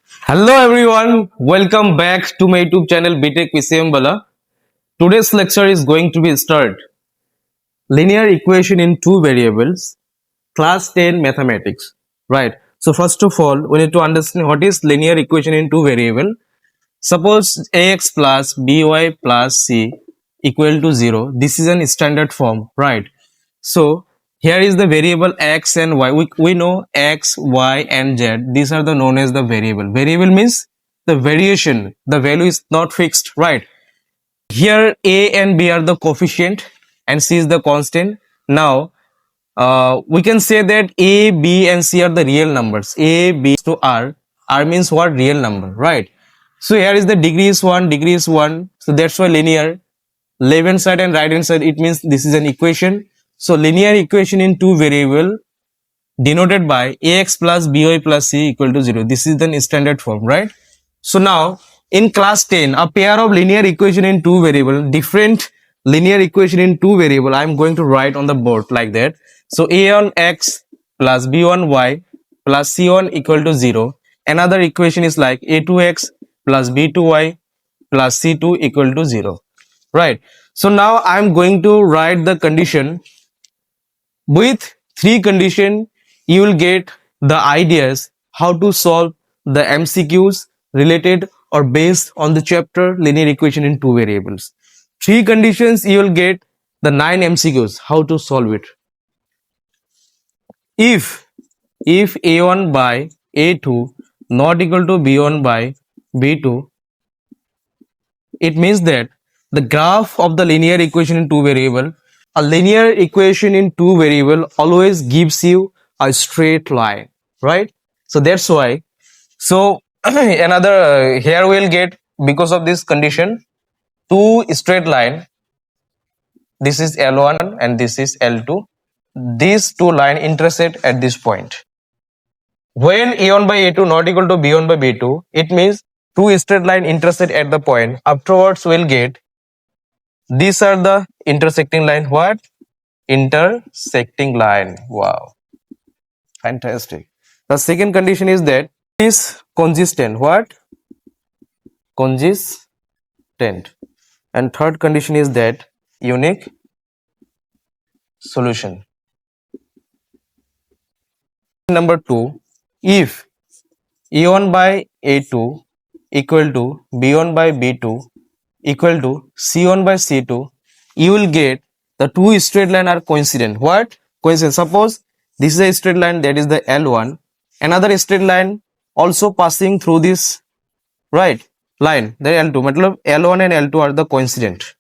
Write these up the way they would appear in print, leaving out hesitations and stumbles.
Hello everyone, welcome back to my YouTube channel BTech PCM Bala. Today's lecture is going to be start linear equation in two variables, class 10 mathematics. Right. So first of all, we need to understand what is linear equation in two variable. Suppose ax plus by plus c equal to 0. This is an standard form, right? So here is the variable x and y. We know x, y and z. These are the known as the variable. Variable means the variation. The value is not fixed, right? Here a and b are the coefficient and c is the constant. Now we can say that a, b and c are the real numbers. A, b to r. R means what? Real number, right? So here is the degree is 1, degree is 1. So that's why linear. Left hand side and right hand side, it means this is an equation. So linear equation in two variable denoted by ax plus by plus c equal to 0. This is the standard form, right? So now in class 10, a pair of linear equation in two variable, different linear equation in two variable, I am going to write on the board like that. So a on x plus b on y plus c on equal to 0. Another equation is like a2x plus b2y plus c2 equal to 0. Right. So now I am going to write the condition. With three condition, you will get the ideas how to solve the MCQs related or based on the chapter linear equation in two variables. Three conditions, you will get the 9 MCQs how to solve it. If a1 by a2 not equal to b1 by b2, it means that the graph of the linear equation in two variable, a linear equation in two variable always gives you a straight line, right? So that's why. So another here we'll get, because of this condition, two straight line. This is L1 and this is L2. These two line intersect at this point. When a1 by a2 not equal to b1 by b2, it means two straight line intersect at the point. Afterwards we'll get, these are the intersecting line. What? Intersecting line. Wow, fantastic. The second condition is that it is consistent. What? Consistent. And third condition is that unique solution. Number 2, if a1 by a2 equal to b1 by b2 equal to c1 by c2, you will get the two straight line are coincident. What? Coincident. Suppose this is a straight line, that is the L1. Another straight line also passing through this, right, line, the L2. Matlab L1 and L2 are the coincident.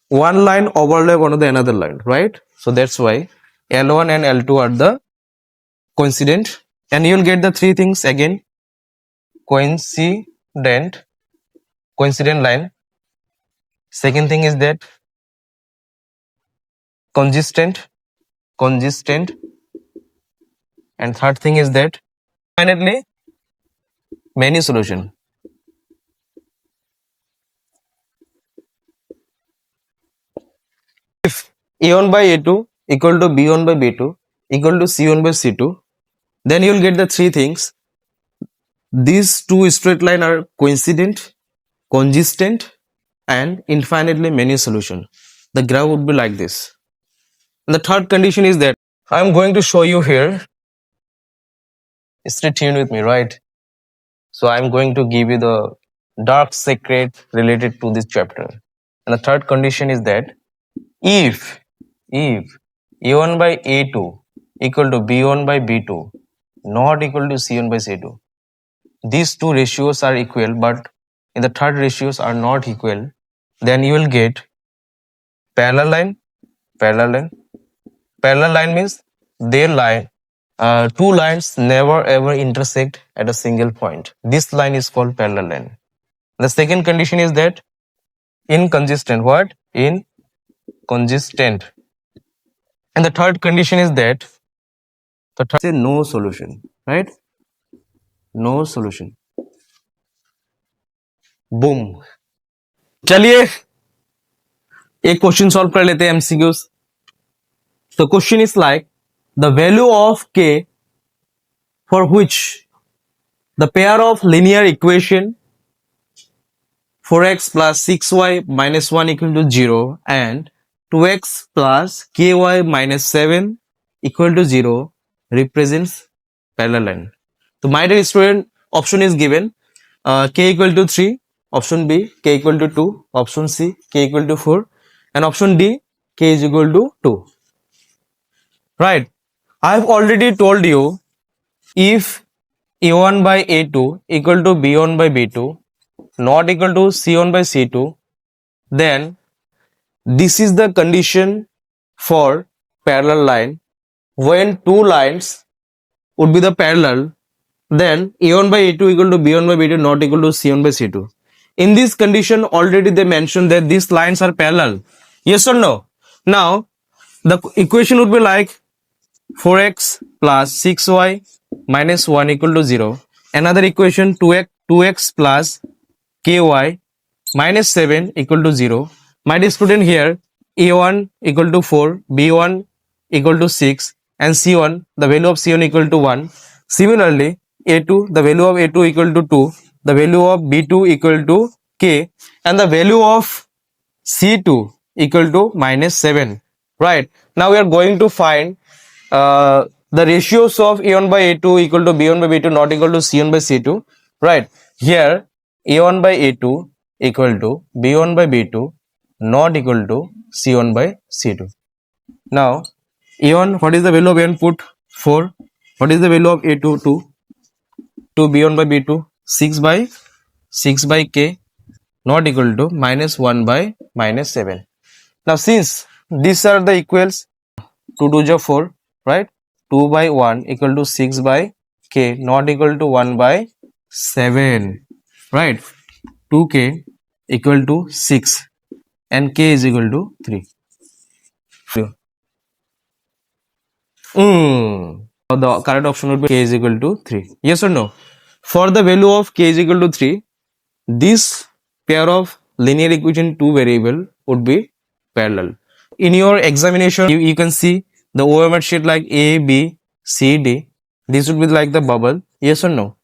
One line overlap on the another line, right? So that's why L1 and L2 are the coincident. And you will get the three things again. Coincident line. Second thing is that consistent, and third thing is that finally many solution. If a1 by a2 equal to b1 by b2 equal to c1 by c2, then you will get the three things. These two straight line are coincident, consistent, and infinitely many solution. The graph would be like this. And the third condition is that I am going to show you here. Stay tuned with me, right? So I am going to give you the dark secret related to this chapter. And the third condition is that if a1 by a2 equal to b1 by b2 not equal to c1 by c2, these two ratios are equal, but in the third ratios are not equal, then you will get parallel line. Parallel line means their line, two lines never ever intersect at a single point. This line is called parallel line. The second condition is that inconsistent. What? Inconsistent. And the third condition is that say no solution, right? No solution. Boom. चलिए एक question solve कर लेते हैं MCQs. The question is like, the value of k for which The pair of linear equation 4x plus 6y minus 1 equal to 0 and 2x plus ky minus 7 equal to 0 represents parallel line. So my dear student, option is given k equal to 3, option B k equal to 2, option C k equal to 4 and option D k is equal to 2. Right. I have already told you if A1 by A2 equal to B1 by B2 not equal to C1 by C2, then this is the condition for parallel line. When two lines would be the parallel, then A1 by A2 equal to B1 by B2 not equal to C1 by C2. In this condition, already they mentioned that these lines are parallel. Yes or no? Now, the equation would be like 4x plus 6y minus 1 equal to 0. Another equation 2x plus ky minus 7 equal to 0. My dear student, here a1 equal to 4, b1 equal to 6 and c1 the value of c1 equal to 1. Similarly, a2 the value of a2 equal to 2, the value of b2 equal to k and the value of c2 equal to minus 7. Right. Now we are going to find the ratios of a1 by a2 equal to b1 by b2 not equal to c1 by c2. Right. Here a1 by a2 equal to b1 by b2 not equal to c1 by c2. Now a1, what is the value of a1? Put 4. What is the value of a2? 2. 2 b1 by b2 6 by k not equal to minus 1 by minus 7. Now since these are the equals, 2 2 is 4, right? 2 by 1 equal to 6 by k not equal to 1 by 7, right? 2k equal to 6 and k is equal to 3. The correct option would be k is equal to 3. Yes or no? For the value of k is equal to 3, this pair of linear equation two variable would be parallel. In your examination, you can see the OMR sheet like A, B, C, D. This would be like the bubble. Yes or no?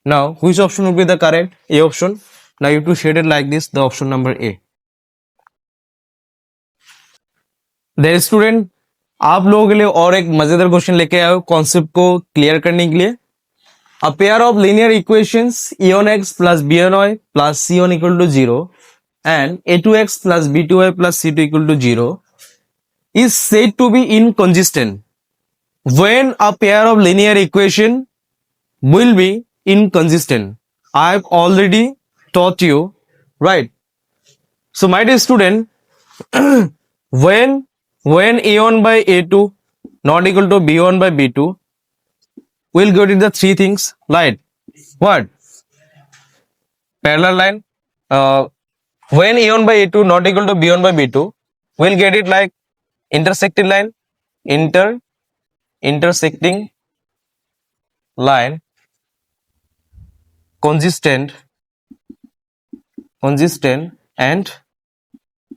Now, which option would be the correct? A option. Now you have to shade it like this, the option number A. Dear student, आप लोगों के लिए और एक मजेदार question लेके आए हो कॉन्सेप्ट को क्लियर करने के लिए. A pair of linear equations e1x plus b1y plus c1 equal to 0 and a2x plus b2y plus c2 equal to 0 is said to be inconsistent when a pair of linear equation will be inconsistent. I have already taught you, right? So my dear student, when a1 by a2 not equal to b1 by b2, we'll get the three things like what? Parallel line. When a1 by a2 not equal to b1 by b2, we'll get it like intersecting line, intersecting line, consistent and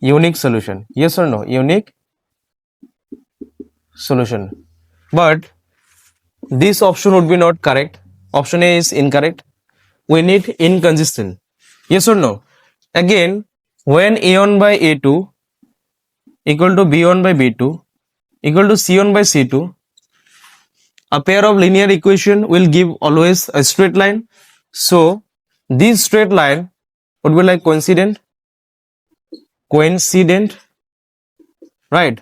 unique solution. Yes or no? Unique solution. But this option would be not correct. Option A is incorrect. We need inconsistent. Yes or no? Again, when a1 by a2 equal to b1 by b2 equal to c1 by c2, a pair of linear equation will give always a straight line. So this straight line would be like coincident, right?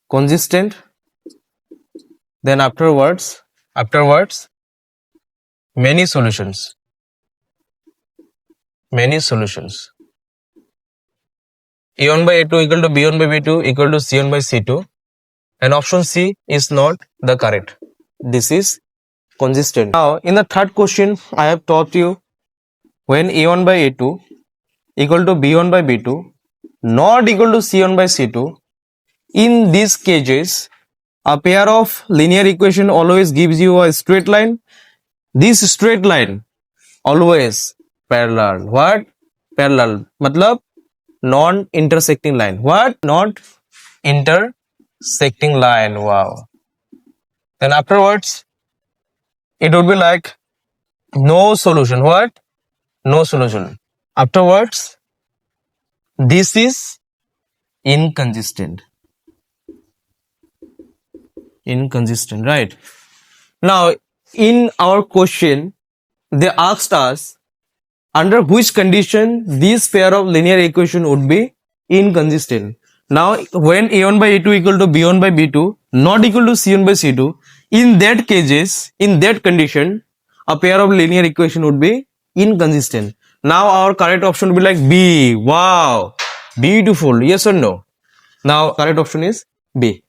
Consistent. Then afterwards many solutions. a1 by a2 equal to b1 by b2 equal to c1 by c2, and option C is not the correct. This is consistent. Now in the third question, I have taught you when a1 by a2 equal to b1 by b2 not equal to c1 by c2, in these cases a pair of linear equation always gives you a straight line. This straight line always parallel. What? Parallel. Matlab non-intersecting line. What? Not intersecting line. Wow. Then afterwards it would be like no solution. What? No solution. Afterwards, this is inconsistent. Inconsistent, right? Now, in our question, they asked us under which condition this pair of linear equation would be inconsistent. Now, when a1 by a2 equal to b1 by b2 not equal to c1 by c2, in that cases, in that condition, a pair of linear equation would be inconsistent. Now, our correct option would be like B. Wow, beautiful. Yes or no? Now, correct option is B.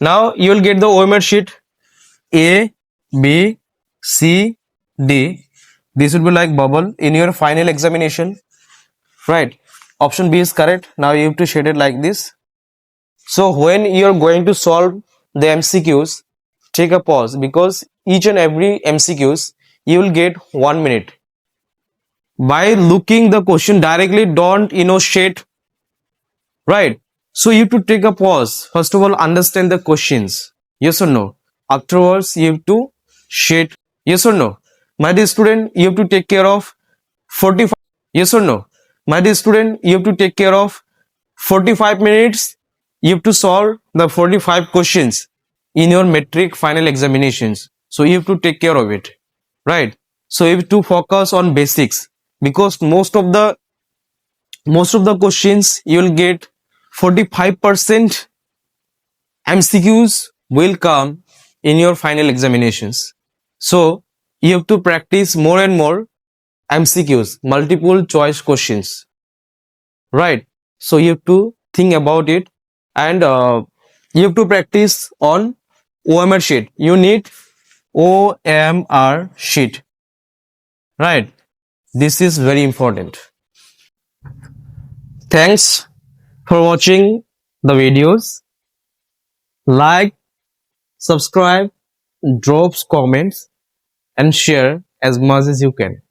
Now, you will get the OMR sheet A, B, C, D. This would be like bubble in your final examination, right? Option B is correct. Now you have to shade it like this. So when you are going to solve the MCQs, take a pause, because each and every MCQs you will get 1 minute. By looking the question directly, don't shade, right? So you have to take a pause. First of all, understand the questions. Yes or no? Afterwards, you have to shade. Yes or no? My dear student, you have to take care of 45. Yes or no? My dear student, you have to take care of 45 minutes. You have to solve the 45 questions in your metric final examinations. So you have to take care of it, right? So you have to focus on basics, because most of the questions you will get 45% MCQs will come in your final examinations. So you have to practice more and more MCQs, multiple choice questions, right? So you have to think about it, and you have to practice on OMR sheet. You need OMR sheet, right? This is very important. Thanks for watching the videos. Like, subscribe, drop comments, and share as much as you can.